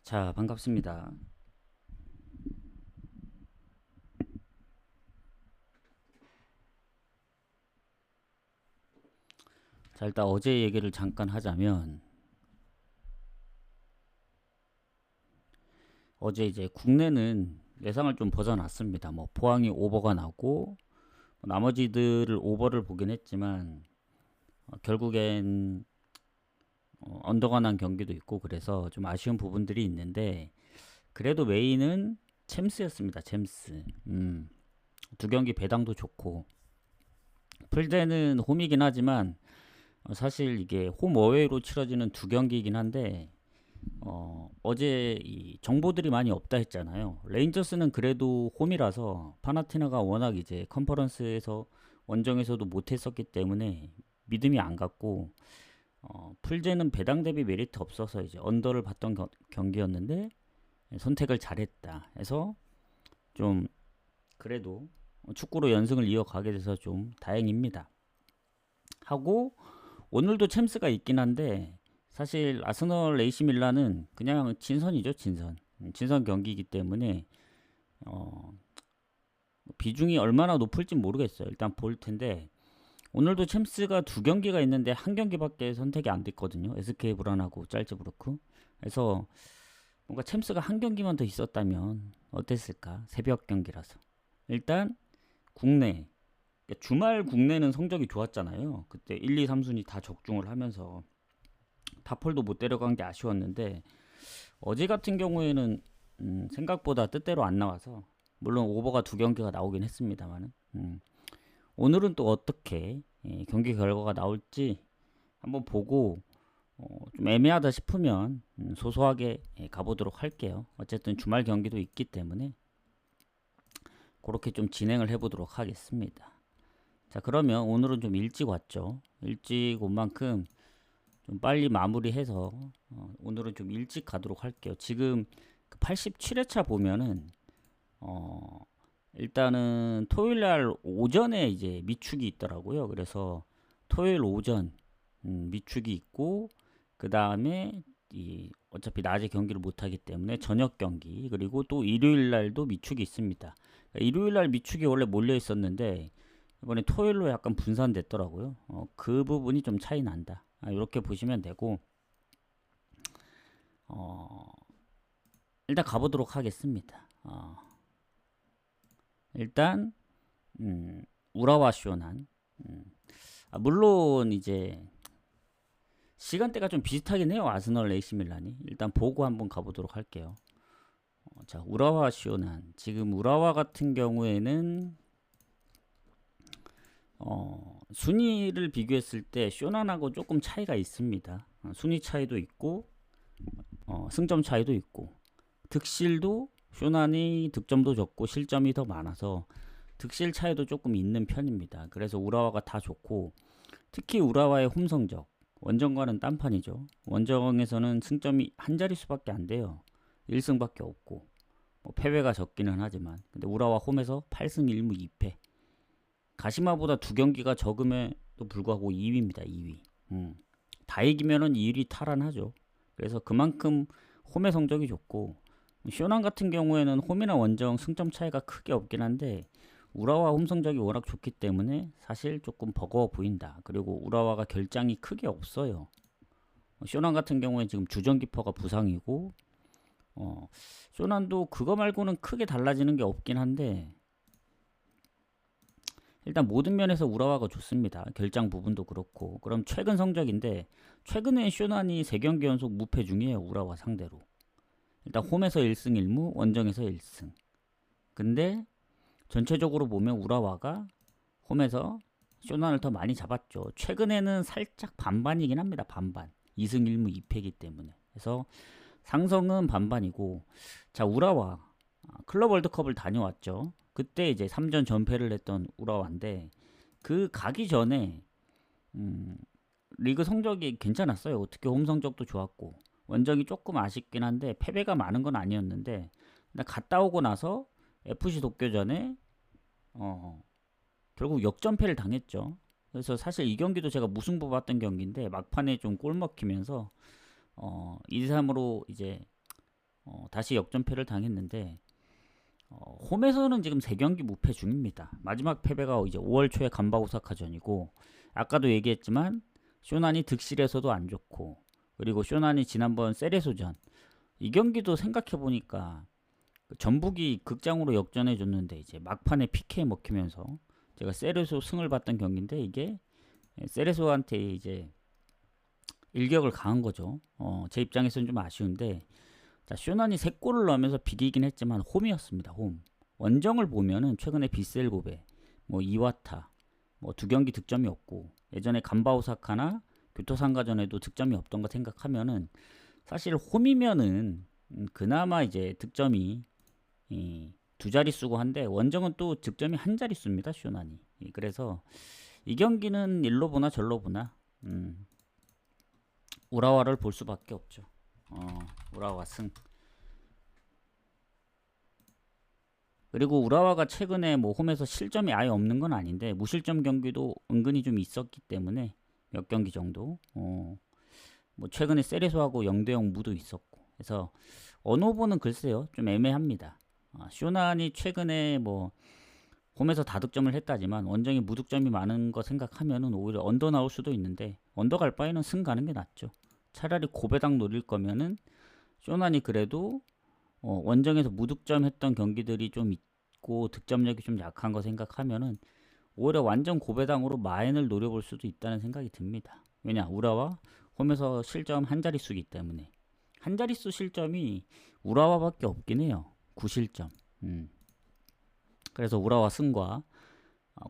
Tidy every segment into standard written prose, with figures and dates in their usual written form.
자, 반갑습니다. 자, 일단 어제 얘기를 잠깐 하자면, 어제 이제 국내는 예상을 좀 벗어났습니다. 뭐 포항이 오버가 나고 나머지들을 오버를 보긴 했지만, 결국엔 언더가 난 경기도 있고 그래서 좀 아쉬운 부분들이 있는데, 그래도 메인은 챔스였습니다. 챔스. 두 경기 배당도 좋고, 풀대는 홈이긴 하지만 사실 이게 홈 어웨이로 치러지는 두 경기이긴 한데, 어제 이 정보들이 많이 없다 했잖아요. 레인저스는 그래도 홈이라서 파나티나가 워낙 이제 컨퍼런스에서 원정에서도 못했었기 때문에 믿음이 안 갔고, 풀제는 배당 대비 메리트 없어서 이제 언더를 봤던 경기였는데 선택을 잘했다 해서 좀 그래도 축구로 연승을 이어가게 돼서 좀 다행입니다. 하고 오늘도 챔스가 있긴 한데, 사실 아스널 AC 밀란은 그냥 진선이죠, 진선. 진선 경기이기 때문에 어, 비중이 얼마나 높을지 모르겠어요. 일단 볼 텐데, 오늘도 챔스가 두 경기가 있는데 한 경기밖에 선택이 안 됐거든요. SK 브라나고 짤즈부르크. 그래서 뭔가 챔스가 한 경기만 더 있었다면 어땠을까? 새벽 경기라서. 일단 국내, 그러니까 주말 국내는 성적이 좋았잖아요. 그때 1, 2, 3순위 다 적중을 하면서 다폴도 못 데려간 게 아쉬웠는데, 어제 같은 경우에는 생각보다 뜻대로 안 나와서, 물론 오버가 두 경기가 나오긴 했습니다만은, 오늘은 또 어떻게 경기 결과가 나올지 한번 보고, 좀 애매하다 싶으면 소소하게 가보도록 할게요. 어쨌든 주말 경기도 있기 때문에 그렇게 좀 진행을 해보도록 하겠습니다. 자, 그러면 오늘은 좀 일찍 왔죠. 일찍 온 만큼 좀 빨리 마무리해서 오늘은 좀 일찍 가도록 할게요. 지금 87회차 보면은 어, 일단은 토요일 날 오전에 이제 미축이 있더라고요. 그래서 토요일 오전 미축이 있고, 그 다음에 이 어차피 낮에 경기를 못 하기 때문에 저녁 경기, 그리고 또 일요일 날도 미축이 있습니다. 그러니까 일요일 날 미축이 원래 몰려 있었는데 이번에 토요일로 약간 분산됐더라고요. 그 부분이 좀 차이 난다. 이렇게 보시면 되고, 어, 일단 가보도록 하겠습니다. 일단 우라와 쇼난. 물론 이제 시간대가 좀 비슷하긴 해요. 아스널 AC 밀란이. 일단 보고 한번 가보도록 할게요. 자, 우라와 쇼난. 지금 우라와 같은 경우에는 순위를 비교했을 때 쇼난하고 조금 차이가 있습니다. 순위 차이도 있고, 승점 차이도 있고, 득실도 쇼난이 득점도 적고 실점이 더 많아서 득실 차이도 조금 있는 편입니다. 그래서 우라와가 다 좋고, 특히 우라와의 홈 성적, 원정과는 딴판이죠. 원정에서는 승점이 한 자릿수밖에 안 돼요. 1승밖에 없고, 뭐 패배가 적기는 하지만, 근데 우라와 홈에서 8승 1무 2패. 가시마보다 두 경기가 적음에도 불구하고 2위입니다. 2위. 다 이기면은 1위 탈환하죠. 그래서 그만큼 홈의 성적이 좋고, 쇼난 같은 경우에는 홈이나 원정 승점 차이가 크게 없긴 한데 우라와 홈 성적이 워낙 좋기 때문에 사실 조금 버거워 보인다. 그리고 우라와가 결장이 크게 없어요. 쇼난 같은 경우에 지금 주전기퍼가 부상이고, 쇼난도 그거 말고는 크게 달라지는 게 없긴 한데, 일단 모든 면에서 우라와가 좋습니다. 결장 부분도 그렇고. 그럼 최근 성적인데, 최근에 쇼난이 3경기 연속 무패 중이에요. 우라와 상대로. 일단 홈에서 1승 1무, 원정에서 1승. 근데 전체적으로 보면 우라와가 홈에서 쇼난을 더 많이 잡았죠. 최근에는 살짝 반반이긴 합니다. 반반. 2승 1무 2패이기 때문에. 그래서 상성은 반반이고, 자, 우라와 클럽 월드컵을 다녀왔죠. 그때 이제 3전 전패를 했던 우라와인데, 그 가기 전에 리그 성적이 괜찮았어요. 특히 홈 성적도 좋았고, 원정이 조금 아쉽긴 한데 패배가 많은 건 아니었는데, 근데 갔다 오고 나서 FC 도쿄전에 결국 역전패를 당했죠. 그래서 사실 이 경기도 제가 무승부 봤던 경기인데 막판에 좀 골 먹히면서 2-3으로 이제 다시 역전패를 당했는데 홈에서는 지금 3경기 무패 중입니다. 마지막 패배가 이제 5월 초에 간바 오사카전이고, 아까도 얘기했지만 쇼난이 득실에서도 안 좋고, 그리고 쇼난이 지난번 세레소전 이 경기도 생각해 보니까 전북이 극장으로 역전해 줬는데 이제 막판에 PK 먹히면서 제가 세레소 승을 봤던 경기인데, 이게 세레소한테 이제 일격을 가한 거죠. 제 입장에서는 좀 아쉬운데, 자, 쇼난이 3골을 넣으면서 비기긴 했지만 홈이었습니다. 홈. 원정을 보면은 최근에 비셀고베, 뭐 이와타, 뭐 2경기 득점이 없고, 예전에 간바 오사카나 교토상가전에도 득점이 없던 거 생각하면은 사실 홈이면은 그나마 이제 득점이 2자릿수고 한데, 원정은 또 득점이 1자릿수입니다. 쇼난이. 그래서 이 경기는 일로 보나 절로 보나 우라와를 볼 수밖에 없죠. 우라와 승. 그리고 우라와가 최근에 뭐 홈에서 실점이 아예 없는 건 아닌데, 무실점 경기도 은근히 좀 있었기 때문에 몇 경기 정도 뭐 최근에 세레소하고 0대0 무도 있었고, 그래서 어느 후보는 글쎄요 좀 애매합니다. 쇼난이 최근에 뭐 홈에서 다득점을 했다지만 원정이 무득점이 많은 거 생각하면은 오히려 언더 나올 수도 있는데, 언더 갈 바에는 승 가는 게 낫죠. 차라리 고배당 노릴 거면은 쇼난이 그래도 원정에서 무득점 했던 경기들이 좀 있고 득점력이 좀 약한 거 생각하면은 오히려 완전 고배당으로 마인을 노려볼 수도 있다는 생각이 듭니다. 왜냐, 우라와 홈에서 실점 1자릿수기 때문에. 1자릿수 실점이 우라와밖에 없긴 해요. 9실점. 그래서 우라와 승과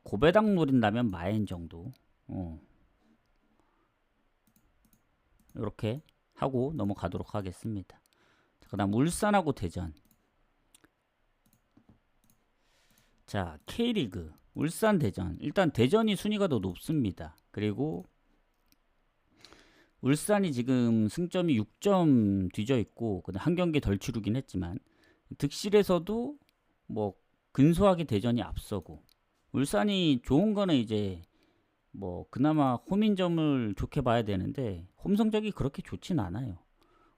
고배당 노린다면 마인 정도 이렇게 하고 넘어가도록 하겠습니다. 그 다음 울산하고 대전. 자, K리그 울산 대전. 일단 대전이 순위가 더 높습니다. 그리고 울산이 지금 승점이 6점 뒤져 있고, 한 경기 덜 치르긴 했지만 득실에서도 뭐 근소하게 대전이 앞서고, 울산이 좋은 거는 이제 뭐 그나마 홈인점을 좋게 봐야 되는데 홈 성적이 그렇게 좋진 않아요.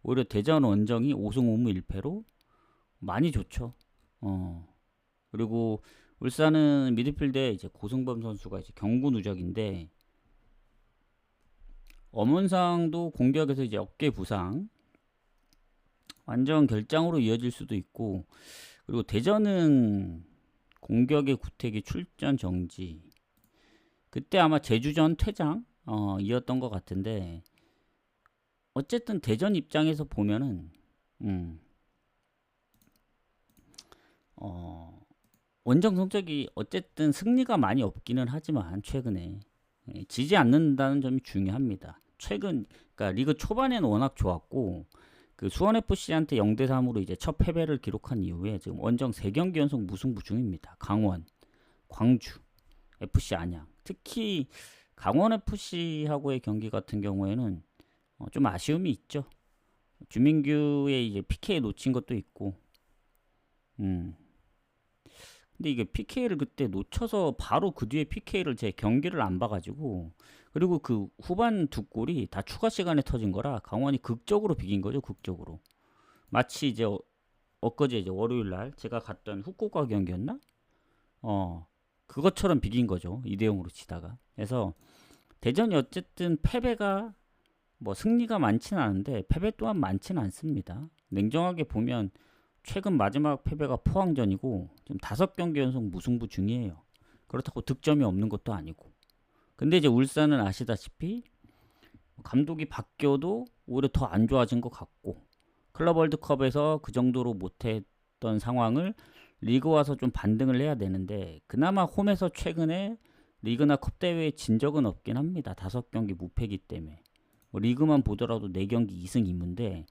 오히려 대전 원정이 5승 5무 1패로 많이 좋죠. 그리고 울산은 미드필드에 이제 고승범 선수가 이제 경고 누적인데, 엄원상도 공격에서 이제 어깨 부상, 완전 결장으로 이어질 수도 있고, 그리고 대전은 공격의 구태기 출전 정지. 그때 아마 제주전 퇴장 이었던 것 같은데, 어쨌든 대전 입장에서 보면은 원정 성적이 어쨌든 승리가 많이 없기는 하지만 최근에 지지 않는다는 점이 중요합니다. 그러니까 리그 초반에는 워낙 좋았고, 그 수원 FC한테 0대3으로 이제 첫 패배를 기록한 이후에 지금 원정 3경기 연속 무승부 중입니다. 강원, 광주, FC 안양. 특히 강원 FC하고의 경기 같은 경우에는 좀 아쉬움이 있죠. 주민규의 이제 PK 놓친 것도 있고, 근데 이게 PK를 그때 놓쳐서 바로 그 뒤에 PK를 제 경기를 안 봐가지고, 그리고 그 후반 2골이 다 추가 시간에 터진 거라 강원이 극적으로 비긴 거죠. 극적으로. 마치 이제 엊그제 이제 월요일 날 제가 갔던 후쿠오카 경기였나? 그것처럼 비긴 거죠. 2대0으로 치다가. 그래서 대전이 어쨌든 패배가 뭐 승리가 많지는 않은데 패배 또한 많지는 않습니다. 냉정하게 보면 최근 마지막 패배가 포항전이고 지금 5경기 연속 무승부 중이에요. 그렇다고 득점이 없는 것도 아니고. 근데 이제 울산은 아시다시피 감독이 바뀌어도 오히려 더 안 좋아진 것 같고, 클럽 월드컵에서 그 정도로 못했던 상황을 리그 와서 좀 반등을 해야 되는데, 그나마 홈에서 최근에 리그나 컵 대회에 진 적은 없긴 합니다. 5경기 무패기 때문에. 뭐 리그만 보더라도 4경기 2승 2무인데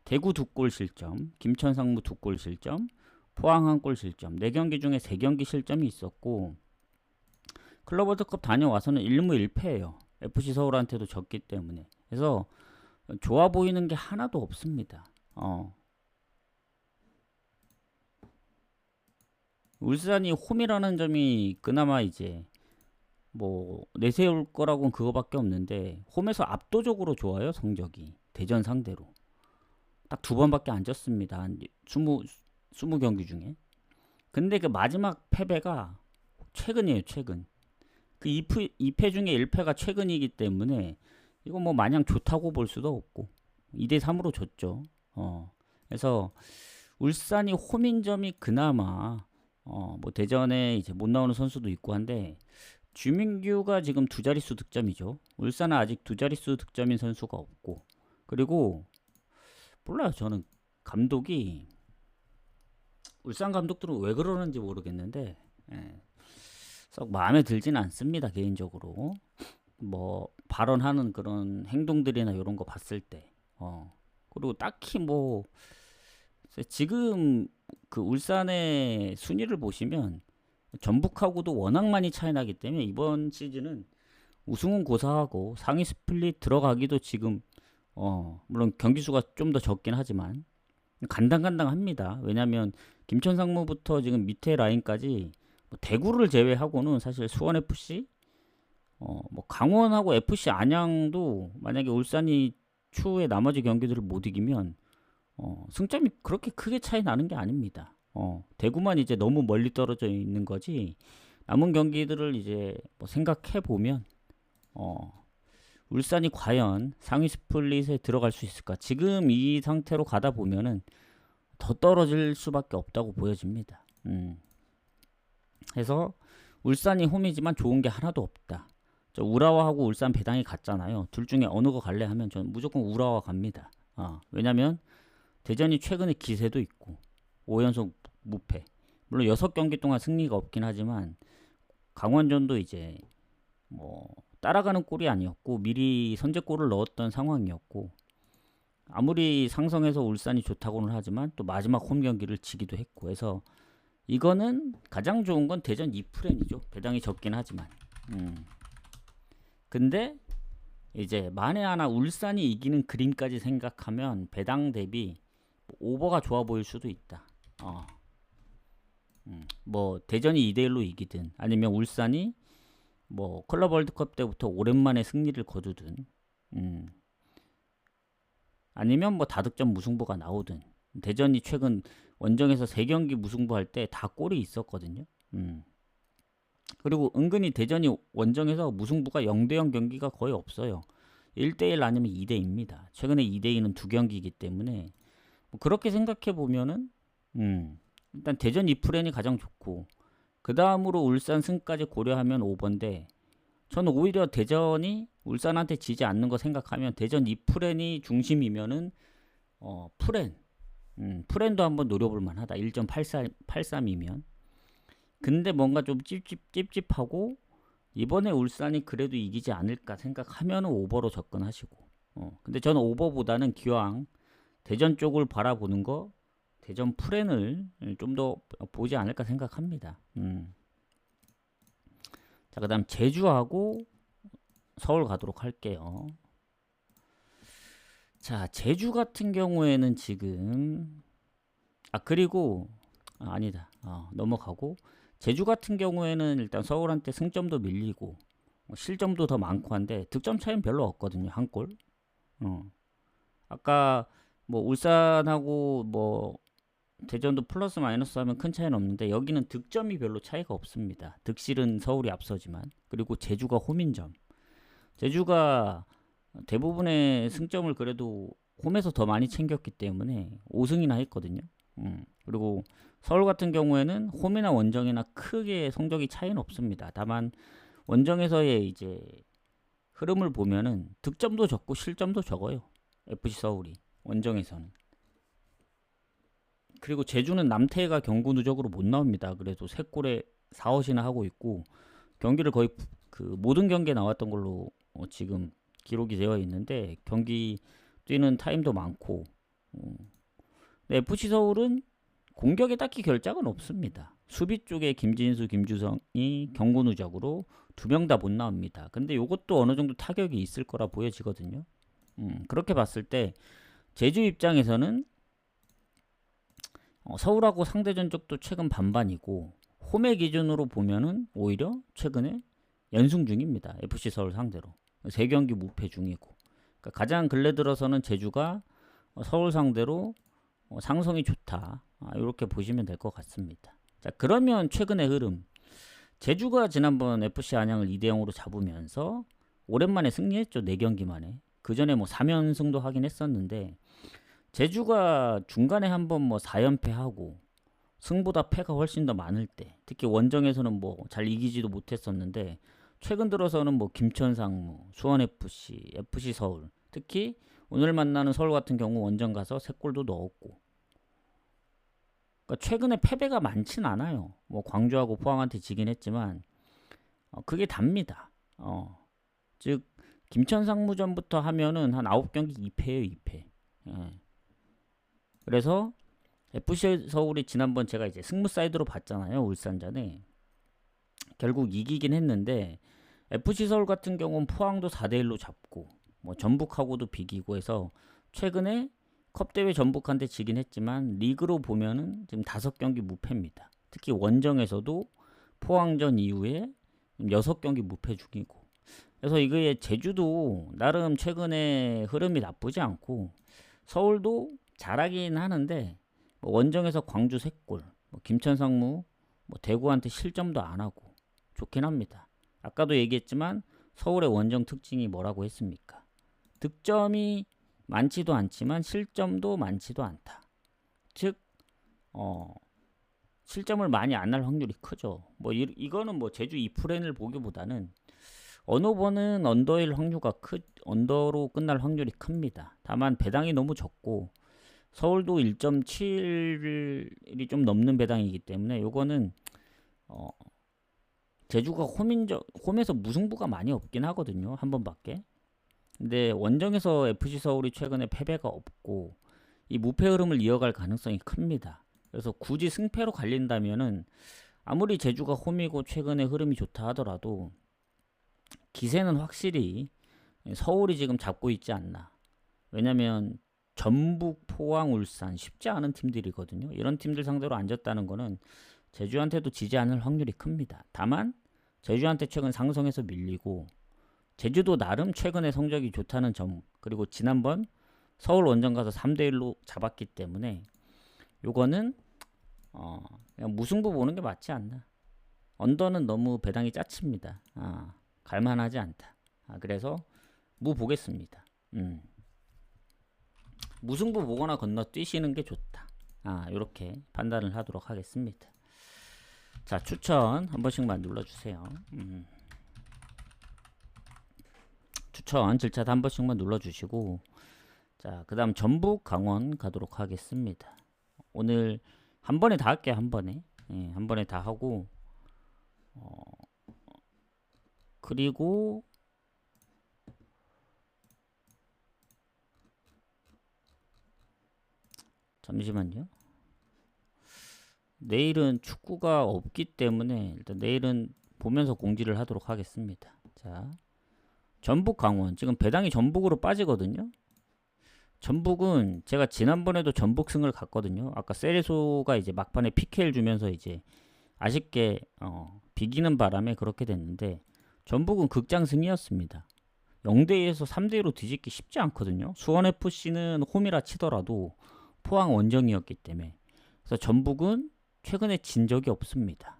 대구 2골 실점, 김천 상무 2골 실점, 포항 1골 실점, 4경기 중에 3경기 실점이 있었고, 클럽 월드컵 다녀와서는 1무 1패예요. FC 서울한테도 졌기 때문에. 그래서 좋아 보이는 게 하나도 없습니다. 울산이 홈이라는 점이 그나마 이제 뭐 내세울 거라고는 그거밖에 없는데, 홈에서 압도적으로 좋아요. 성적이 대전 상대로 딱 2번밖에 안 졌습니다. 한 20경기 중에. 근데 그 마지막 패배가 최근이에요, 최근. 그 2패 중에 1패가 최근이기 때문에 이거 뭐 마냥 좋다고 볼 수도 없고 2대3으로 졌죠. 그래서 울산이 홈인점이 그나마 뭐 대전에 이제 못 나오는 선수도 있고 한데 주민규가 지금 2자릿수 득점이죠. 울산은 아직 2자릿수 득점인 선수가 없고 그리고 몰라요. 저는 감독이 울산 감독들은 왜 그러는지 모르겠는데 썩 마음에 들진 않습니다. 개인적으로 뭐 발언하는 그런 행동들이나 이런 거 봤을 때 그리고 딱히 뭐 지금 그 울산의 순위를 보시면 전북하고도 워낙 많이 차이 나기 때문에 이번 시즌은 우승은 고사하고 상위 스플릿 들어가기도 지금 물론 경기 수가 좀 더 적긴 하지만 간당간당합니다. 왜냐하면 김천상무부터 지금 밑에 라인까지 뭐 대구를 제외하고는 사실 수원 FC, 뭐 강원하고 FC 안양도 만약에 울산이 추후에 나머지 경기들을 못 이기면 승점이 그렇게 크게 차이 나는 게 아닙니다. 대구만 이제 너무 멀리 떨어져 있는 거지. 남은 경기들을 이제 뭐 생각해 보면 울산이 과연 상위 스플릿에 들어갈 수 있을까? 지금 이 상태로 가다 보면은 더 떨어질 수밖에 없다고 보여집니다. 그래서 울산이 홈이지만 좋은 게 하나도 없다. 저 우라와하고 울산 배당이 같잖아요. 둘 중에 어느 거 갈래 하면 저는 무조건 우라와 갑니다. 왜냐면 대전이 최근에 기세도 있고 5연속 무패. 물론 6경기 동안 승리가 없긴 하지만 강원전도 이제 뭐 따라가는 꼴이 아니었고 미리 선제골을 넣었던 상황이었고 아무리 상성에서 울산이 좋다고는 하지만 또 마지막 홈 경기를 지기도 했고 해서 이거는 가장 좋은 건 대전 2프렌이죠. 배당이 적긴 하지만 근데 이제 만에 하나 울산이 이기는 그림까지 생각하면 배당 대비 오버가 좋아 보일 수도 있다. 뭐 대전이 2대1로 이기든 아니면 울산이 뭐 클럽 월드컵 때부터 오랜만에 승리를 거두든 아니면 뭐 다득점 무승부가 나오든 대전이 최근 원정에서 3경기 무승부 할 때 다 골이 있었거든요. 그리고 은근히 대전이 원정에서 무승부가 0대0 경기가 거의 없어요. 1대1 아니면 2대2입니다. 최근에 2대2는 2경기이기 때문에 뭐 그렇게 생각해 보면은 일단 대전 2프렌이 가장 좋고 그 다음으로 울산 승까지 고려하면 5번데 저는 오히려 대전이 울산한테 지지 않는 거 생각하면 대전 2프렌이 중심이면은 프렌도 한번 노려볼 만하다. 1.83이면 근데 뭔가 좀 찝찝하고 이번에 울산이 그래도 이기지 않을까 생각하면 오버로 접근하시고 근데 저는 오버보다는 기왕 대전 쪽을 바라보는 거 대전 프렌을 좀 더 보지 않을까 생각합니다. 자, 그 다음 제주하고 서울 가도록 할게요. 자, 제주 같은 경우에는 지금 그리고 아니다. 넘어가고 제주 같은 경우에는 일단 서울한테 승점도 밀리고 실점도 더 많고 한데 득점 차이는 별로 없거든요. 한 골. 아까 뭐 울산하고 뭐 대전도 플러스 마이너스 하면 큰 차이는 없는데 여기는 득점이 별로 차이가 없습니다. 득실은 서울이 앞서지만 그리고 제주가 홈인점. 제주가 대부분의 승점을 그래도 홈에서 더 많이 챙겼기 때문에 5승이나 했거든요. 그리고 서울 같은 경우에는 홈이나 원정이나 크게 성적이 차이는 없습니다. 다만 원정에서의 이제 흐름을 보면은 득점도 적고 실점도 적어요. FC 서울이 원정에서는. 그리고 제주는 남태가 경고 누적으로 못 나옵니다. 그래도 3골에 4헛이나 하고 있고 경기를 거의 그 모든 경기에 나왔던 걸로 지금 기록이 되어 있는데 경기 뛰는 타임도 많고 FC 서울은 공격에 딱히 결장은 없습니다. 수비 쪽에 김진수, 김주성이 경고 누적으로 2명 다 못 나옵니다. 근데 이것도 어느 정도 타격이 있을 거라 보여지거든요. 그렇게 봤을 때 제주 입장에서는 서울하고 상대 전적도 최근 반반이고 홈의 기준으로 보면은 오히려 최근에 연승 중입니다. FC 서울 상대로 3경기 무패 중이고 그러니까 가장 근래 들어서는 제주가 서울 상대로 상성이 좋다. 이렇게 보시면 될 것 같습니다. 자, 그러면 최근의 흐름. 제주가 지난번 FC 안양을 2대0으로 잡으면서 오랜만에 승리했죠. 4경기 만에. 그 전에 뭐 3연승도 하긴 했었는데 제주가 중간에 한번 뭐 4연패하고 승보다 패가 훨씬 더 많을 때, 특히 원정에서는 뭐 잘 이기지도 못했었는데 최근 들어서는 뭐 김천상무, 수원FC, FC서울, 특히 오늘 만나는 서울 같은 경우 원정 가서 3골도 넣었고, 그러니까 최근에 패배가 많진 않아요. 뭐 광주하고 포항한테 지긴 했지만 그게 답니다. 즉 김천상무전부터 하면은 한 9경기 2패예요, 2패. 예. 그래서 FC 서울이 지난번 제가 이제 승무 사이드로 봤잖아요, 울산전에. 결국 이기긴 했는데 FC 서울 같은 경우는 포항도 4대1로 잡고 뭐 전북하고도 비기고 해서 최근에 컵대회 전북한테 지긴 했지만 리그로 보면은 지금 5경기 무패입니다. 특히 원정에서도 포항전 이후에 6경기 무패 중이고, 그래서 이게 제주도 나름 최근에 흐름이 나쁘지 않고 서울도 잘하긴 하는데 뭐 원정에서 광주 3골, 뭐 김천상무, 뭐 대구한테 실점도 안 하고 좋긴 합니다. 아까도 얘기했지만 서울의 원정 특징이 뭐라고 했습니까? 득점이 많지도 않지만 실점도 많지도 않다. 즉 실점을 많이 안 날 확률이 크죠. 뭐 이거는 뭐 제주 이프렌을 보기보다는 어느 번은 언더일 언더로 끝날 확률이 큽니다. 다만 배당이 너무 적고 서울도 1.7이 좀 넘는 배당이기 때문에 요거는 제주가 홈에서 무승부가 많이 없긴 하거든요. 한 번밖에. 근데 원정에서 FC 서울이 최근에 패배가 없고 이 무패 흐름을 이어갈 가능성이 큽니다. 그래서 굳이 승패로 갈린다면은 아무리 제주가 홈이고 최근에 흐름이 좋다 하더라도 기세는 확실히 서울이 지금 잡고 있지 않나. 왜냐면 전북, 포항, 울산 쉽지 않은 팀들이거든요. 이런 팀들 상대로 앉았다는 거는 제주한테도 지지 않을 확률이 큽니다. 다만 제주한테 최근 상성에서 밀리고 제주도 나름 최근에 성적이 좋다는 점, 그리고 지난번 서울 원정 가서 3대1로 잡았기 때문에 요거는 그냥 무승부 보는 게 맞지 않나. 언더는 너무 배당이 짜칩니다. 갈만하지 않다. 그래서 무 보겠습니다. 무승부 보거나 건너뛰시는 게 좋다. 이렇게 판단을 하도록 하겠습니다. 자, 추천 한 번씩만 눌러주세요. 추천 질차 한 번씩만 눌러주시고, 자, 그 다음 전북 강원 가도록 하겠습니다. 오늘 한 번에 다 할게요. 한 번에. 한 번에 다 하고, 그리고 잠시만요. 내일은 축구가 없기 때문에 일단 내일은 보면서 공지를 하도록 하겠습니다. 자, 전북 강원 지금 배당이 전북으로 빠지거든요. 전북은 제가 지난번에도 전북승을 갔거든요. 아까 세레소가 이제 막판에 PK를 주면서 이제 아쉽게 비기는 바람에 그렇게 됐는데 전북은 극장승이었습니다. 0대2에서 3대2로 뒤집기 쉽지 않거든요. 수원FC는 홈이라 치더라도 포항 원정이었기 때문에. 그래서 전북은 최근에 진 적이 없습니다.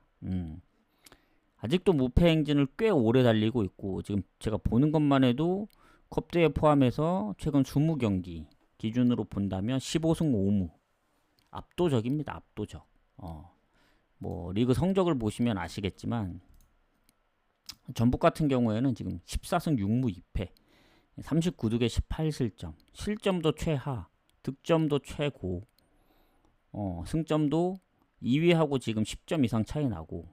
아직도 무패 행진을 꽤 오래 달리고 있고, 지금 제가 보는 것만 해도 컵대회 포함해서 최근 20경기 기준으로 본다면 15승 5무. 압도적입니다. 압도적. 뭐 리그 성적을 보시면 아시겠지만 전북 같은 경우에는 지금 14승 6무 2패, 39득에 18실점, 실점도 최하, 득점도 최고, 승점도 2위하고 지금 10점 이상 차이 나고,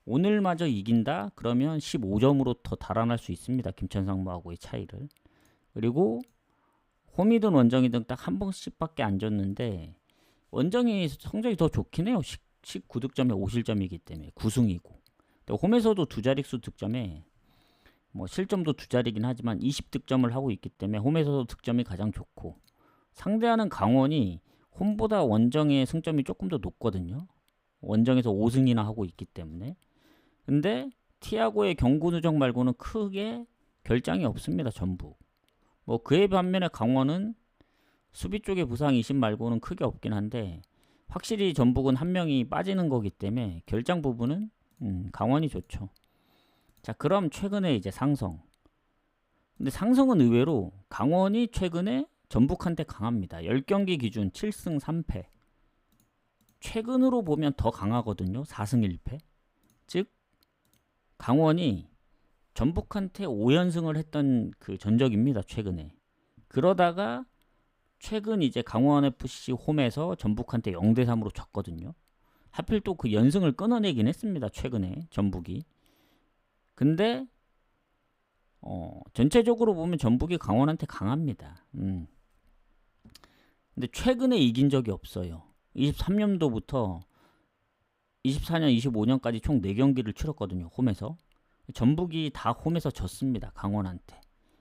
오늘마저 이긴다? 그러면 15점으로 더 달아날 수 있습니다. 김천상무하고의 차이를. 그리고 홈이든 원정이든 딱 한 번씩밖에 안 졌는데 원정이 성적이 더 좋긴 해요. 19득점에 5실점이기 때문에 9승이고. 홈에서도 두 자릿수 득점에 뭐 실점도 두 자리긴 하지만 20득점을 하고 있기 때문에 홈에서도 득점이 가장 좋고, 상대하는 강원이 홈보다 원정의 승점이 조금 더 높거든요. 원정에서 5승이나 하고 있기 때문에. 근데 티아고의 경고 누적 말고는 크게 결장이 없습니다. 전북. 뭐 그에 반면에 강원은 수비 쪽에 부상 이심 말고는 크게 없긴 한데 확실히 전북은 한 명이 빠지는 거기 때문에 결장 부분은 강원이 좋죠. 자, 그럼 최근에 이제 상성. 근데 상성은 의외로 강원이 최근에 전북한테 강합니다. 10경기 기준 7승 3패. 최근으로 보면 더 강하거든요. 4승 1패. 즉 강원이 전북한테 5연승을 했던 그 전적입니다. 최근에. 그러다가 최근 이제 강원FC 홈에서 전북한테 0대3으로 졌거든요. 하필 또 그 연승을 끊어내긴 했습니다. 최근에 전북이. 근데 전체적으로 보면 전북이 강원한테 강합니다. 근데 최근에 이긴 적이 없어요. 23년도부터 24년, 25년까지 총 4경기를 치렀거든요. 홈에서. 전북이 다 홈에서 졌습니다. 강원한테.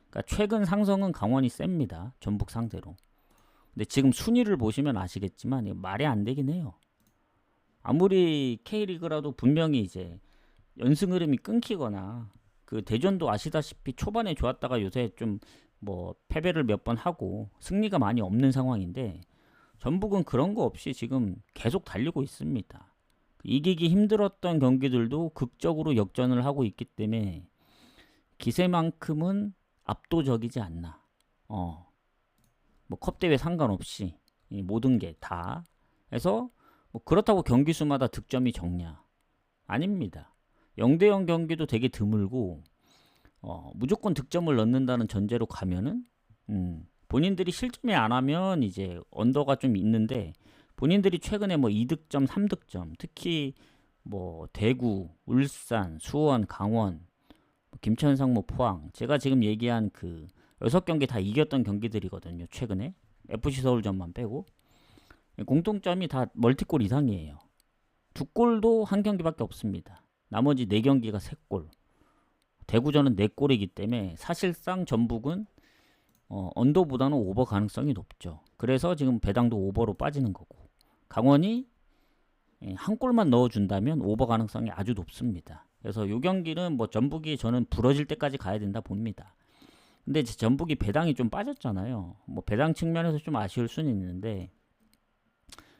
그러니까 최근 상성은 강원이 셉니다. 전북 상대로. 근데 지금 순위를 보시면 아시겠지만 말이 안 되긴 해요. 아무리 K리그라도 분명히 이제 연승 흐름이 끊기거나 그 대전도 아시다시피 초반에 좋았다가 요새 좀 뭐 패배를 몇 번 하고 승리가 많이 없는 상황인데 전북은 그런 거 없이 지금 계속 달리고 있습니다. 이기기 힘들었던 경기들도 극적으로 역전을 하고 있기 때문에 기세만큼은 압도적이지 않나. 뭐 컵대회 상관없이 모든 게 다 해서 뭐 그렇다고 경기 수마다 득점이 적냐? 아닙니다. 0대0 경기도 되게 드물고 무조건 득점을 넣는다는 전제로 가면은 본인들이 실점이 안 하면 이제 언더가 좀 있는데 본인들이 최근에 뭐 2득점, 3득점 특히 뭐 대구, 울산, 수원, 강원, 김천상, 뭐 포항 제가 지금 얘기한 그 6경기 다 이겼던 경기들이거든요. 최근에 FC 서울전만 빼고 공통점이 다 멀티골 이상이에요. 2골도 한 경기밖에 없습니다. 나머지 4경기가 3골. 대구전은 4골이기 때문에 사실상 전북은 언더보다는 오버 가능성이 높죠. 그래서 지금 배당도 오버로 빠지는 거고 강원이 한 골만 넣어준다면 오버 가능성이 아주 높습니다. 그래서 이 경기는 뭐 전북이 저는 부러질 때까지 가야 된다 봅니다. 근데 전북이 배당이 좀 빠졌잖아요. 뭐 배당 측면에서 좀 아쉬울 수는 있는데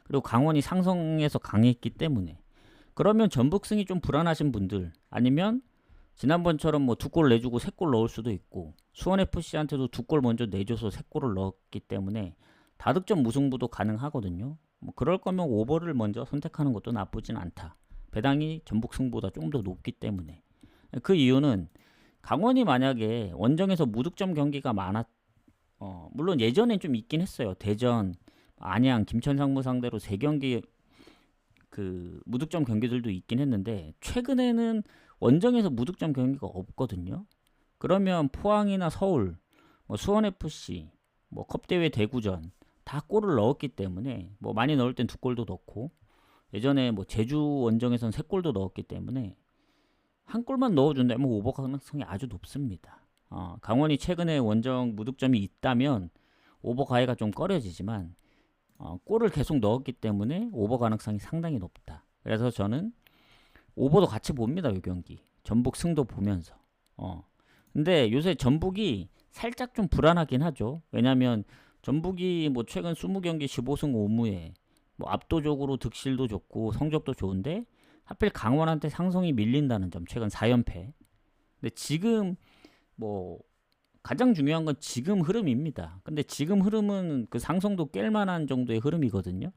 그리고 강원이 상성에서 강했기 때문에 그러면 전북승이 좀 불안하신 분들 아니면 지난번처럼 뭐 2골 내주고 3골 넣을 수도 있고 수원FC한테도 2골 먼저 내줘서 3골을 넣었기 때문에 다득점 무승부도 가능하거든요. 뭐 그럴 거면 오버를 먼저 선택하는 것도 나쁘진 않다. 배당이 전북승보다 좀 더 높기 때문에 그 이유는 강원이 만약에 원정에서 무득점 경기가 물론 예전엔 좀 있긴 했어요. 대전, 안양, 김천상무 상대로 3경기 그 무득점 경기들도 있긴 했는데 최근에는 원정에서 무득점 경기가 없거든요. 그러면 포항이나 서울, 뭐 수원FC, 뭐 컵대회 대구전 다 골을 넣었기 때문에 뭐 많이 넣을 땐 2골도 넣고 예전에 뭐 제주 원정에선 3골도 넣었기 때문에 한 골만 넣어준다면 오버 가능성이 아주 높습니다. 강원이 최근에 원정 무득점이 있다면 오버 가해가 좀 꺼려지지만 골을 계속 넣었기 때문에 오버 가능성이 상당히 높다. 그래서 저는 오버도 같이 봅니다. 이 경기 전북 승도 보면서 근데 요새 전북이 살짝 좀 불안하긴 하죠. 왜냐면 전북이 뭐 최근 20경기 15승 5무에 뭐 압도적으로 득실도 좋고 성적도 좋은데 하필 강원한테 상성이 밀린다는 점 최근 4연패. 근데 지금 뭐 가장 중요한 건 지금 흐름입니다. 근데 지금 흐름은 그 상성도 깰 만한 정도의 흐름이거든요.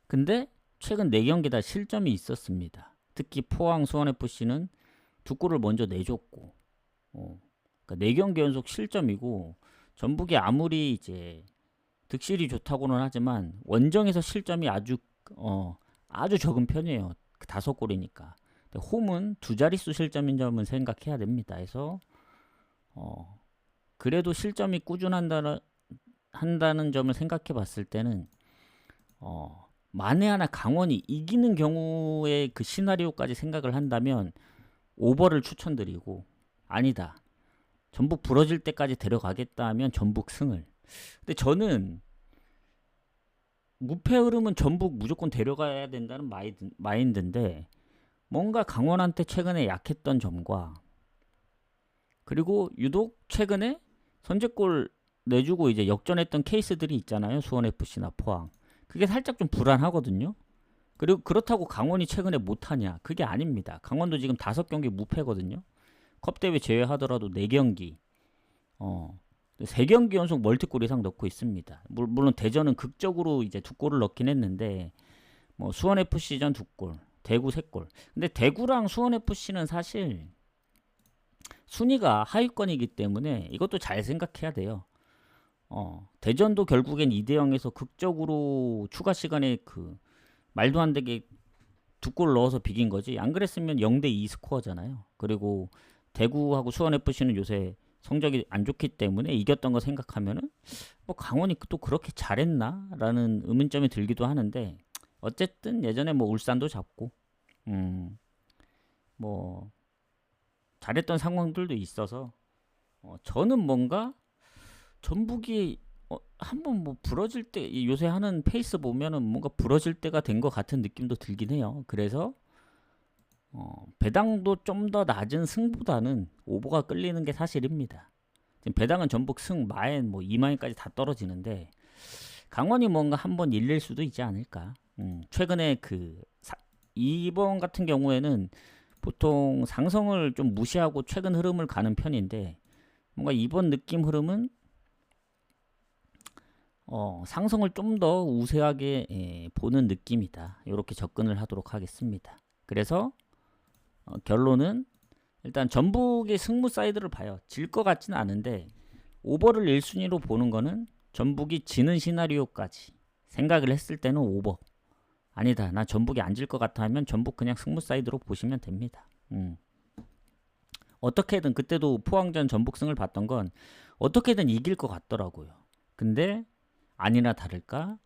근데 최근 4경기 다 실점이 있었습니다. 특히 포항 수원FC는 2골을 먼저 내줬고 그러니까 4경기 연속 실점이고 전북이 아무리 이제 득실이 좋다고는 하지만 원정에서 실점이 아주 적은 편이에요. 5골이니까. 홈은 2자릿수 실점인 점은 생각해야 됩니다. 그래서 그래도 실점이 꾸준한다는 점을 생각해 봤을 때는 만에 하나 강원이 이기는 경우의 그 시나리오까지 생각을 한다면 오버를 추천드리고 아니다. 전북 부러질 때까지 데려가겠다 하면 전북 승을. 근데 저는 무패 흐름은 전북 무조건 데려가야 된다는 마인드인데 뭔가 강원한테 최근에 약했던 점과 그리고 유독 최근에 선제골 내주고 이제 역전했던 케이스들이 있잖아요. 수원FC나 포항. 그게 살짝 좀 불안하거든요. 그리고 그렇다고 강원이 최근에 못하냐? 그게 아닙니다. 강원도 지금 5경기 무패거든요. 컵대회 제외하더라도 4경기. 3경기 연속 멀티골 이상 넣고 있습니다. 물론 대전은 극적으로 이제 2골을 넣긴 했는데 뭐 수원FC전 2골, 대구 3골. 근데 대구랑 수원FC는 사실 순위가 하위권이기 때문에 이것도 잘 생각해야 돼요. 대전도 결국엔 2대0에서 극적으로 추가 시간에 그 말도 안 되게 2골 넣어서 비긴 거지. 안 그랬으면 0대2 스코어잖아요. 그리고 대구하고 수원FC는 요새 성적이 안 좋기 때문에 이겼던 거 생각하면은 뭐 강원이 또 그렇게 잘했나라는 의문점이 들기도 하는데 어쨌든 예전에 뭐 울산도 잡고 뭐 잘했던 상황들도 있어서 저는 뭔가 전북이 한번 뭐 부러질 때 요새 하는 페이스 보면은 뭔가 부러질 때가 된 것 같은 느낌도 들긴 해요. 그래서 배당도 좀 더 낮은 승보다는 오버가 끌리는 게 사실입니다. 지금 배당은 전북 승 마엔 뭐 2마인까지 다 떨어지는데 강원이 뭔가 한번 일릴 수도 있지 않을까. 최근에 이번 같은 경우에는 보통 상성을 좀 무시하고 최근 흐름을 가는 편인데 뭔가 이번 느낌 흐름은 상성을 좀 더 우세하게 보는 느낌이다. 이렇게 접근을 하도록 하겠습니다. 그래서 결론은 일단 전북의 승무 사이드를 봐요. 질 것 같지는 않은데 오버를 1순위로 보는 거는 전북이 지는 시나리오까지 생각을 했을 때는 오버. 아니다. 나 전북이 안 질 것 같아 하면 전북 그냥 승무 사이드로 보시면 됩니다. 어떻게든 그때도 포항전 전북승을 봤던 건 어떻게든 이길 것 같더라고요. 근데 아니나 다를까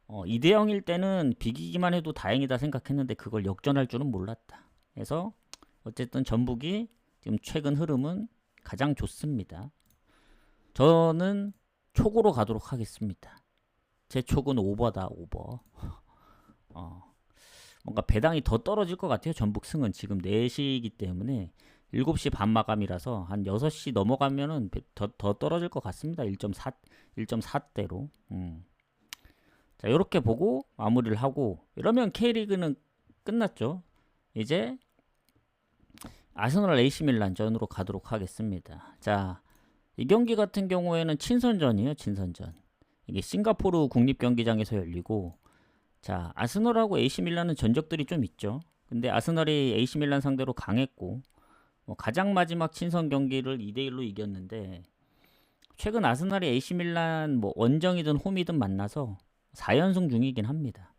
2대0일 때는 비기기만 해도 다행이다 생각했는데 그걸 역전할 줄은 몰랐다. 그래서 어쨌든 전북이 지금 최근 흐름은 가장 좋습니다. 저는 촉으로 가도록 하겠습니다. 제 촉은 오버다. 오버. 뭔가 배당이 더 떨어질 것 같아요. 전북 승은 지금 4시이기 때문에 7시 반 마감이라서 한 6시 넘어가면은 더 떨어질 것 같습니다. 1.4대로. 자, 이렇게 보고 마무리를 하고 이러면 K리그는 끝났죠. 이제 아스널 AC 밀란전으로 가도록 하겠습니다. 자, 이 경기 같은 경우에는 친선전이에요. 친선전. 이게 싱가포르 국립경기장에서 열리고 자, 아스널하고 AC 밀란은 전적들이 좀 있죠. 근데 아스널이 AC 밀란 상대로 강했고 가장 마지막 친선 경기를 2대1로 이겼는데 최근 아스널이 AC 밀란 뭐 원정이든 홈이든 만나서 4연승 중이긴 합니다.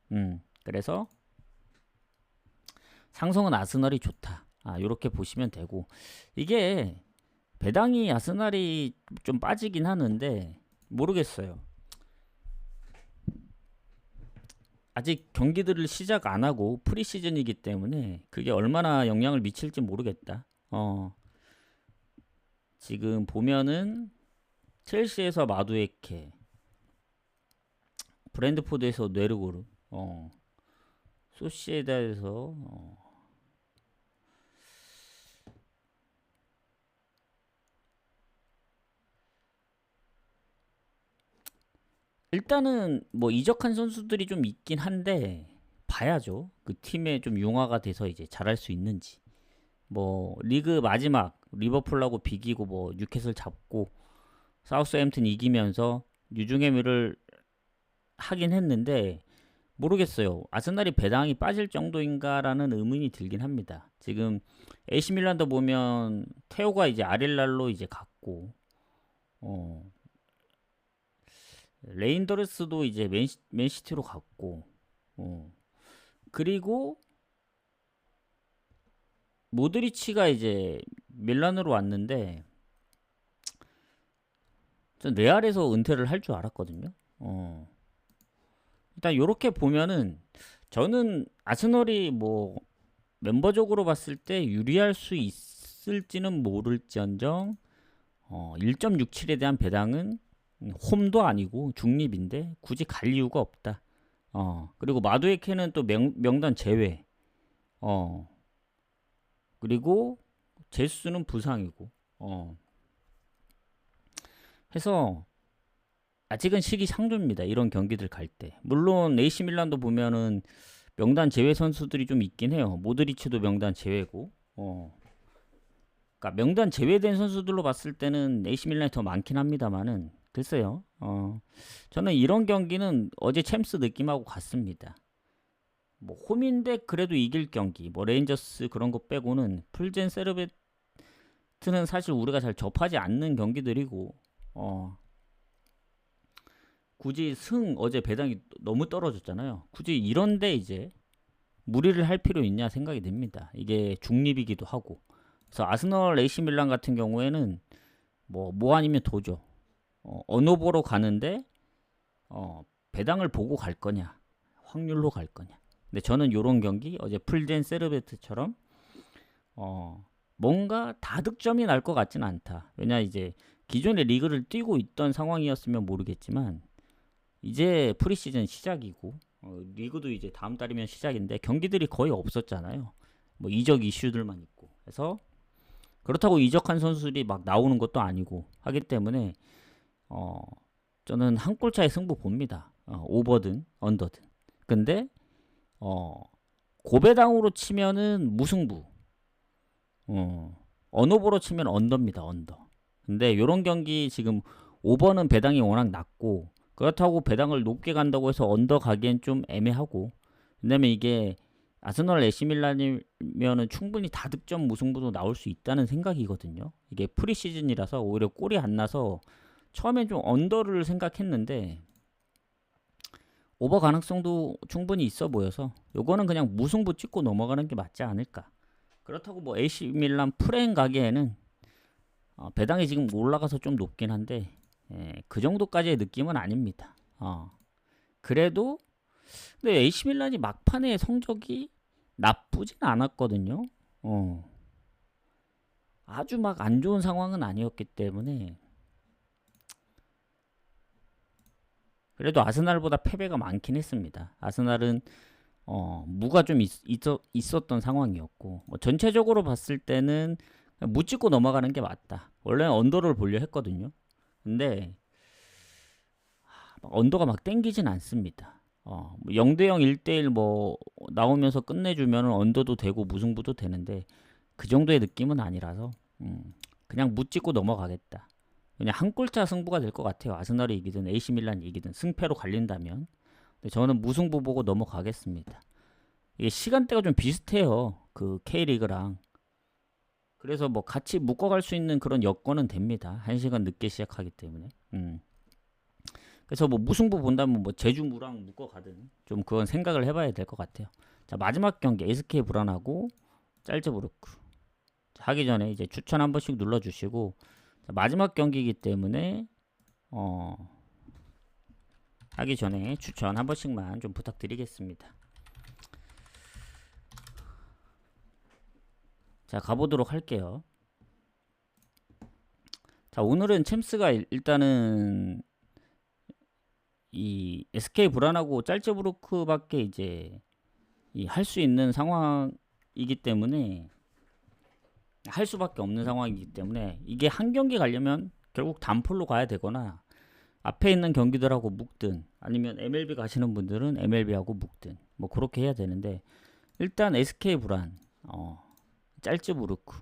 그래서 상성은 아스널이 좋다. 이렇게 보시면 되고 이게 배당이 아스날이 좀 빠지긴 하는데 모르겠어요. 아직 경기들을 시작 안 하고 프리시즌이기 때문에 그게 얼마나 영향을 미칠지 모르겠다. 지금 보면은 첼시에서 마두에케, 브랜드포드에서 뇌르고르, 소시에다에서 일단은 뭐 이적한 선수들이 좀 있긴 한데 봐야죠. 그 팀에 좀 융화가 돼서 이제 잘할 수 있는지. 뭐 리그 마지막 리버풀하고 비기고 뭐 뉴캐슬 잡고 사우스햄튼 이기면서 유중의 미를 하긴 했는데 모르겠어요. 아스날이 배당이 빠질 정도인가라는 의문이 들긴 합니다. 지금 AC 밀란도 보면 테오가 이제 아릴랄로 이제 갔고 레인더르스도 이제 맨시티로 갔고 그리고 모드리치가 이제 밀란으로 왔는데 전 레알에서 은퇴를 할 줄 알았거든요. 일단 이렇게 보면은 저는 아스널이 뭐 멤버적으로 봤을 때 유리할 수 있을지는 모를지언정 1.67에 대한 배당은 홈도 아니고 중립인데 굳이 갈 이유가 없다. 그리고 마두에케는 또 명단 제외. 그리고 제수는 부상이고. 해서 아직은 시기상조입니다. 이런 경기들 갈 때. 물론 AC 밀란도 보면은 명단 제외 선수들이 좀 있긴 해요. 모드리치도 명단 제외고. 그러니까 명단 제외된 선수들로 봤을 때는 AC 밀란이 더 많긴 합니다만은 글쎄요. 저는 이런 경기는 어제 챔스 느낌하고 같습니다. 뭐 홈인데 그래도 이길 경기, 뭐 레인저스 그런 거 빼고는 풀젠 세르베트는 사실 우리가 잘 접하지 않는 경기들이고, 굳이 어제 배당이 너무 떨어졌잖아요. 굳이 이런데 이제 무리를 할 필요 있냐 생각이 듭니다. 이게 중립이기도 하고. 그래서 아스널 AC 밀란 같은 경우에는 뭐 아니면 도죠. 어느 보러 가는데 배당을 보고 갈 거냐, 확률로 갈 거냐. 근데 저는 요런 경기 어제 풀젠 세르베트처럼 뭔가 다득점이 날 것 같진 않다. 왜냐 이제 기존의 리그를 뛰고 있던 상황이었으면 모르겠지만 이제 프리시즌 시작이고 리그도 이제 다음 달이면 시작인데 경기들이 거의 없었잖아요. 뭐 이적 이슈들만 있고. 그래서 그렇다고 이적한 선수들이 막 나오는 것도 아니고 하기 때문에 저는 한 골차의 승부 봅니다. 오버든 언더든. 근데 고배당으로 치면은 무승부. 언오버로 치면 언더입니다. 언더. 근데 요런 경기 지금 오버는 배당이 워낙 낮고 그렇다고 배당을 높게 간다고 해서 언더 가기엔 좀 애매하고, 왜냐면 이게 아스널 에시밀란이면은 충분히 다득점 무승부도 나올 수 있다는 생각이거든요. 이게 프리시즌이라서 오히려 골이 안 나서 처음엔 좀 언더를 생각했는데 오버 가능성도 충분히 있어 보여서 요거는 그냥 무승부 찍고 넘어가는 게 맞지 않을까. 그렇다고 뭐 에시밀란 프레임 가기에는 배당이 지금 올라가서 좀 높긴 한데 그 정도까지의 느낌은 아닙니다. 그래도 근데 AC 밀란이 막판에 성적이 나쁘진 않았거든요. 아주 막 안 좋은 상황은 아니었기 때문에 그래도 아스날보다 패배가 많긴 했습니다. 아스날은 무가 좀 있었던 상황이었고 뭐 전체적으로 봤을 때는 무 찍고 넘어가는 게 맞다. 원래는 언더를 보려 했거든요. 근데 언더가 막 땡기진 않습니다. 0대0, 1대1 뭐 나오면서 끝내주면 언더도 되고 무승부도 되는데 그 정도의 느낌은 아니라서 그냥 묻찍고 넘어가겠다. 그냥 한 골차 승부가 될 것 같아요. 아스날이 이기든 AC 밀란이 이기든 승패로 갈린다면. 근데 저는 무승부 보고 넘어가겠습니다. 이게 시간대가 좀 비슷해요. 그 K리그랑. 그래서 뭐 같이 묶어갈 수 있는 그런 여건은 됩니다. 1시간 늦게 시작하기 때문에. 그래서 뭐 무승부 본다면 뭐 제주무랑 묶어가든 좀 그건 생각을 해봐야 될 것 같아요. 자, 마지막 경기 SK 불안하고 짤즈부르크. 하기 전에 이제 추천 한 번씩 눌러주시고, 자, 마지막 경기이기 때문에 하기 전에 추천 한 번씩만 좀 부탁드리겠습니다. 자, 가보도록 할게요. 자, 오늘은 챔스가 일단은 이 SK 불안하고 짤즈부르크밖에 이제 할 수 있는 상황이기 때문에 할 수밖에 없는 상황이기 때문에 이게 한 경기 가려면 결국 단폴로 가야 되거나 앞에 있는 경기들하고 묶든 아니면 MLB 가시는 분들은 MLB하고 묶든 뭐 그렇게 해야 되는데 일단 SK 불안 짤즈부르크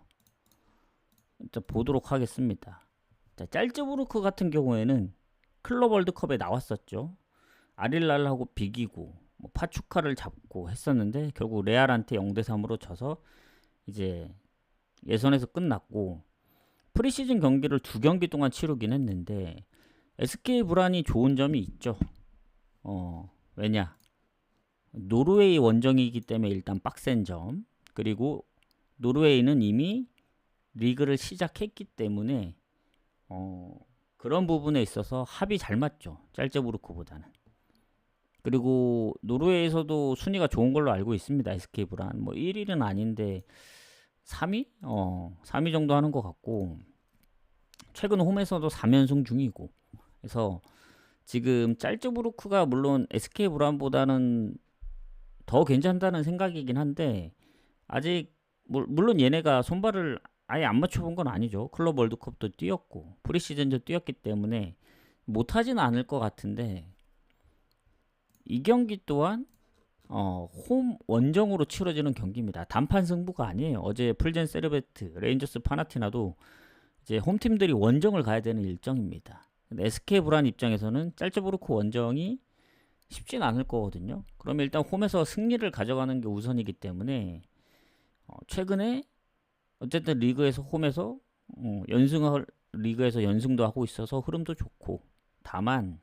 일단 보도록 하겠습니다. 자, 짤즈부르크 같은 경우에는 클럽 월드컵에 나왔었죠. 아릴랄하고 비기고 뭐 파추카를 잡고 했었는데 결국 레알한테 0대3으로 져서 이제 예선에서 끝났고 프리시즌 경기를 2경기 동안 치르긴 했는데 SK 불안이 좋은 점이 있죠. 왜냐? 노르웨이 원정이기 때문에 일단 빡센 점, 그리고 노르웨이는 이미 리그를 시작했기 때문에 그런 부분에 있어서 합이 잘 맞죠. 짤제부르크보다는. 그리고 노르웨이에서도 순위가 좋은 걸로 알고 있습니다. SK 불안 뭐 1위는 아닌데 3위? 3위 정도 하는 것 같고 최근 홈에서도 3연승 중이고 그래서 지금 짤즈부르크가 물론 SK 불안보다는 더 괜찮다는 생각이긴 한데 아직 물론 얘네가 손발을 아예 안 맞춰본 건 아니죠. 클럽 월드컵도 뛰었고 프리시즌도 뛰었기 때문에 못하진 않을 것 같은데 이 경기 또한 홈 원정으로 치러지는 경기입니다. 단판 승부가 아니에요. 어제 풀젠 세르베트, 레인저스 파나티나도 이제 홈팀들이 원정을 가야 되는 일정입니다. 근데 SK 브란 입장에서는 짤츠부르크 원정이 쉽진 않을 거거든요. 그럼 일단 홈에서 승리를 가져가는 게 우선이기 때문에 최근에 어쨌든 리그에서 홈에서 연승을 리그에서 연승도 하고 있어서 흐름도 좋고, 다만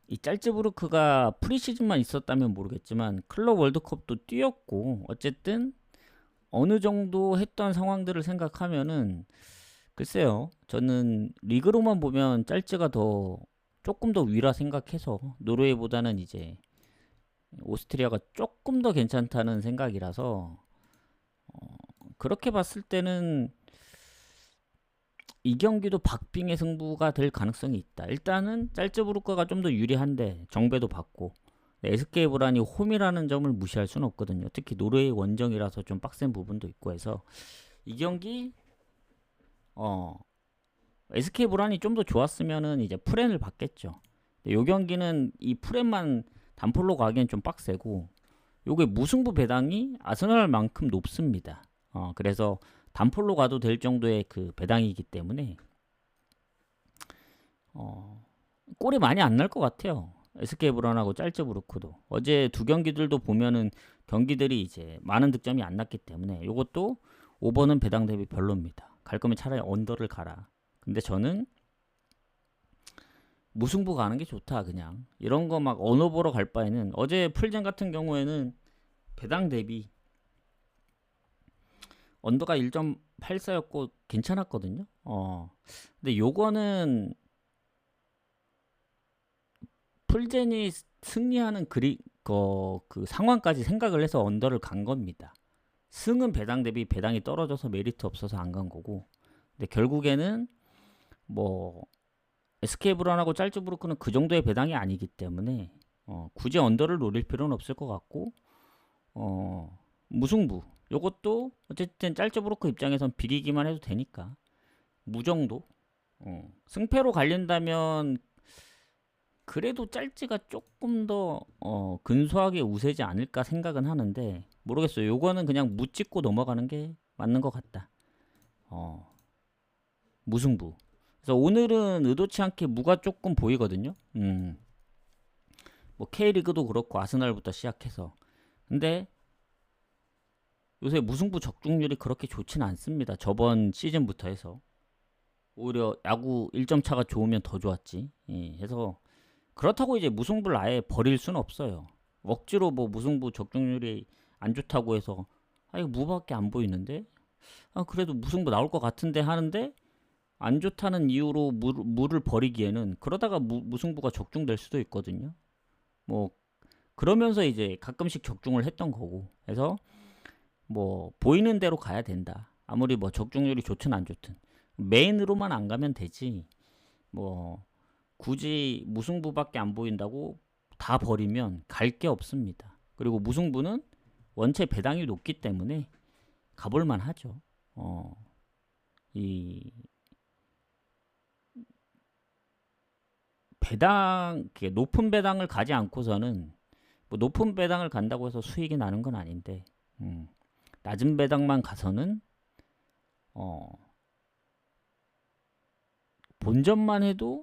이 짤츠부르크가 프리시즌만 있었다면 모르겠지만 클럽 월드컵도 뛰었고 어쨌든 어느 정도 했던 상황들을 생각하면은 글쎄요, 저는 리그로만 보면 짤츠가 더 조금 더 위라 생각해서 노르웨이보다는 이제 오스트리아가 조금 더 괜찮다는 생각이라서 그렇게 봤을 때는 이 경기도 박빙의 승부가 될 가능성이 있다. 일단은 짤츠부르크가 좀 더 유리한데 정배도 받고 SK 브란이 홈이라는 점을 무시할 수는 없거든요. 특히 노르웨이 원정이라서 좀 빡센 부분도 있고 해서 이 경기 SK 브란이 좀 더 좋았으면은 이제 프렌을 받겠죠. 이 경기는 이 프렌만 단폴로 가기엔 좀 빡세고 요게 무승부 배당이 아스날만큼 높습니다. 그래서 단폴로 가도 될 정도의 그 배당이기 때문에 골이 많이 안 날 것 같아요. SK 브라운하고 짤츠부르크도 어제 두 경기들도 보면은 경기들이 이제 많은 득점이 안 났기 때문에 이것도 오버는 배당 대비 별로입니다. 갈 거면 차라리 언더를 가라. 근데 저는 무승부 가는 게 좋다. 그냥 이런 거 막 언어 보러 갈 바에는 어제 풀젠 같은 경우에는 배당 대비 언더가 1.84였고 괜찮았거든요. 근데 요거는 풀젠이 승리하는 그 상황까지 생각을 해서 언더를 간 겁니다. 승은 배당 대비 배당이 떨어져서 메리트 없어서 안 간 거고, 근데 결국에는 뭐 SK 브라운하고 짤츠부르크는 그 정도의 배당이 아니기 때문에 굳이 언더를 노릴 필요는 없을 것 같고, 무승부 요것도 어쨌든 짤츠부르크 입장에선 비기기만 해도 되니까 무정도. 승패로 갈린다면 그래도 짤츠가 조금 더 근소하게 우세지 않을까 생각은 하는데 모르겠어요. 요거는 그냥 묻짚고 넘어가는 게 맞는 것 같다. 무승부. 그래서 오늘은 의도치 않게 무가 조금 보이거든요. 뭐 K리그도 그렇고 아스날부터 시작해서. 근데 요새 무승부 적중률이 그렇게 좋진 않습니다. 저번 시즌부터 해서. 오히려 야구 1점 차가 좋으면 더 좋았지. 해서 그렇다고 이제 무승부를 아예 버릴 수는 없어요. 억지로 뭐 무승부 적중률이 안 좋다고 해서 이거 무밖에 안 보이는데 그래도 무승부 나올 것 같은데 하는데 안 좋다는 이유로 무를 버리기에는 그러다가 무승부가 적중될 수도 있거든요. 뭐 그러면서 이제 가끔씩 적중을 했던 거고 해서 뭐 보이는 대로 가야 된다. 아무리 뭐 적중률이 좋든 안 좋든 메인으로만 안 가면 되지. 뭐 굳이 무승부밖에 안 보인다고 다 버리면 갈 게 없습니다. 그리고 무승부는 원체 배당이 높기 때문에 가볼만 하죠. 이 배당, 높은 배당을 가지 않고서는 뭐 높은 배당을 간다고 해서 수익이 나는 건 아닌데 낮은 배당만 가서는 본전만 해도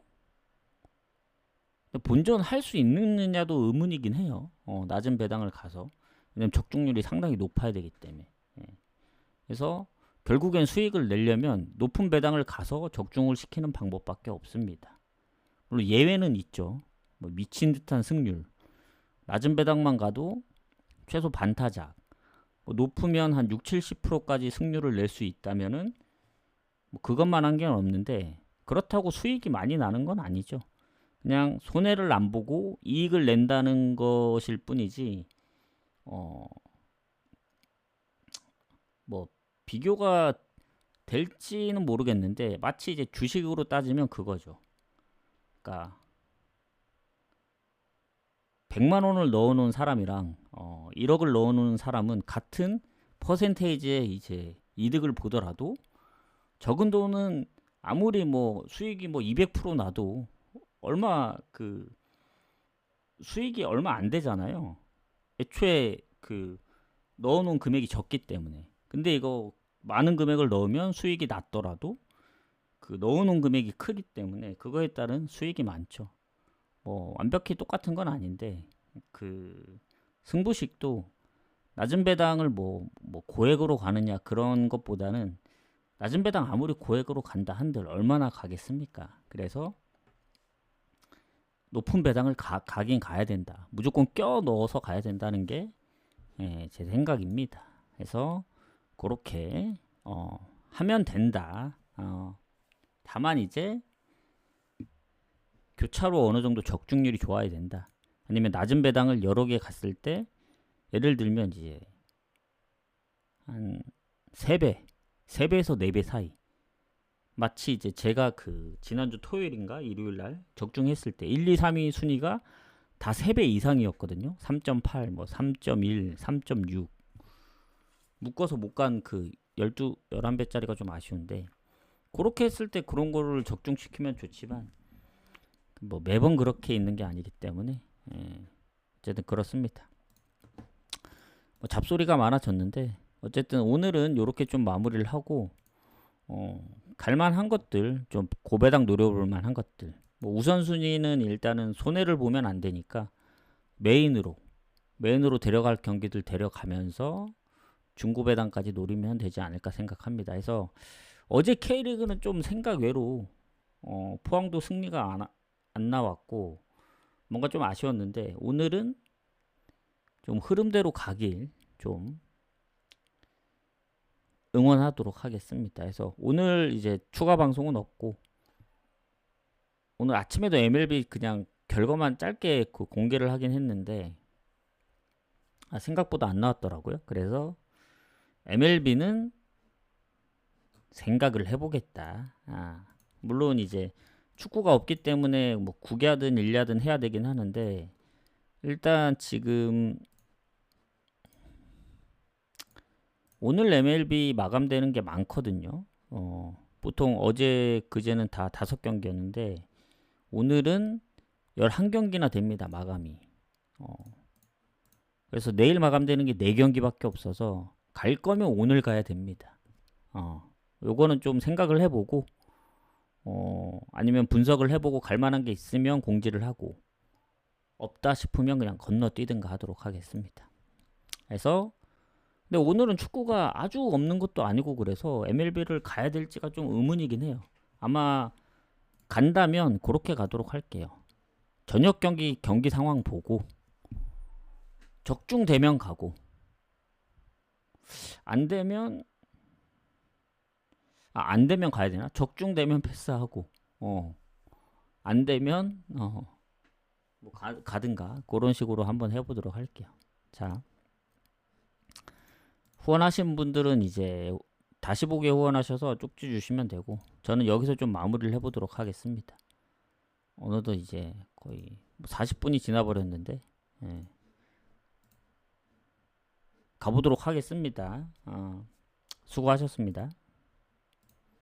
본전 할 수 있느냐도 의문이긴 해요. 낮은 배당을 가서. 왜냐면 적중률이 상당히 높아야 되기 때문에. 그래서 결국엔 수익을 내려면 높은 배당을 가서 적중을 시키는 방법밖에 없습니다. 물론 예외는 있죠. 뭐 미친 듯한 승률. 낮은 배당만 가도 최소 반타작. 뭐 높으면 한 6, 70%까지 승률을 낼 수 있다면은 뭐 그것만 한 게 없는데 그렇다고 수익이 많이 나는 건 아니죠. 그냥 손해를 안 보고 이익을 낸다는 것일 뿐이지 뭐 비교가 될지는 모르겠는데 마치 이제 주식으로 따지면 그거죠. 그러니까 100만 원을 넣어놓은 사람이랑 1억을 넣어놓은 사람은 같은 퍼센테이지의 이제 이득을 보더라도 적은 돈은 아무리 뭐 수익이 뭐 200% 나도 얼마 수익이 얼마 안 되잖아요. 애초에 넣어놓은 금액이 적기 때문에. 근데 이거 많은 금액을 넣으면 수익이 낮더라도 넣어놓은 금액이 크기 때문에 그거에 따른 수익이 많죠. 뭐 완벽히 똑같은 건 아닌데 승부식도 낮은 배당을 뭐 고액으로 가느냐 그런 것보다는 낮은 배당 아무리 고액으로 간다 한들 얼마나 가겠습니까? 그래서 높은 배당을 가긴 가야 된다. 무조건 껴 넣어서 가야 된다는 게 제 생각입니다. 그래서 그렇게 하면 된다. 다만 이제 교차로 어느 정도 적중률이 좋아야 된다. 아니면 낮은 배당을 여러 개 갔을 때 예를 들면 이제 한 3배, 3배에서 4배 사이. 마치 이제 제가 지난주 토요일인가 일요일 날 적중했을 때 1, 2, 3위 순위가 다 3배 이상이었거든요. 3.8, 뭐 3.1, 3.6. 묶어서 못 간 12, 11배짜리가 좀 아쉬운데 그렇게 했을 때 그런 거를 적중시키면 좋지만 뭐 매번 그렇게 있는 게 아니기 때문에 어쨌든 그렇습니다. 뭐 잡소리가 많아졌는데 어쨌든 오늘은 이렇게 좀 마무리를 하고 갈만한 것들 좀 고배당 노려볼 만한 것들 뭐 우선순위는 일단은 손해를 보면 안 되니까 메인으로 데려갈 경기들 데려가면서 중고배당까지 노리면 되지 않을까 생각합니다. 그래서 어제 K리그는 좀 생각 외로 포항도 승리가 안 나왔고 뭔가 좀 아쉬웠는데 오늘은 좀 흐름대로 가길 좀 응원하도록 하겠습니다. 그래서 오늘 이제 추가 방송은 없고 오늘 아침에도 MLB 그냥 결과만 짧게 공개를 하긴 했는데 생각보다 안 나왔더라고요. 그래서 MLB는 생각을 해보겠다. 물론 이제 축구가 없기 때문에 뭐 9야든 1야든 해야 되긴 하는데 일단 지금 오늘 MLB 마감되는 게 많거든요. 보통 어제 그제는 다 5경기였는데 오늘은 11경기나 됩니다. 마감이. 그래서 내일 마감되는 게 4경기밖에 없어서 갈 거면 오늘 가야 됩니다. 요거는 좀 생각을 해보고 아니면 분석을 해보고 갈 만한 게 있으면 공지를 하고 없다 싶으면 그냥 건너뛰든가 하도록 하겠습니다. 그래서 근데 오늘은 축구가 아주 없는 것도 아니고 그래서 MLB를 가야 될지가 좀 의문이긴 해요. 아마 간다면 그렇게 가도록 할게요. 저녁 경기 상황 보고 적중되면 가고 안 되면 가야 되나? 적중되면 패스하고 안 되면 뭐 가든가 그런 식으로 한번 해보도록 할게요. 자, 후원하신 분들은 이제 다시 보기에 후원하셔서 쪽지 주시면 되고 저는 여기서 좀 마무리를 해보도록 하겠습니다. 어느덧 이제 거의 40분이 지나버렸는데 가보도록 하겠습니다. 수고하셨습니다.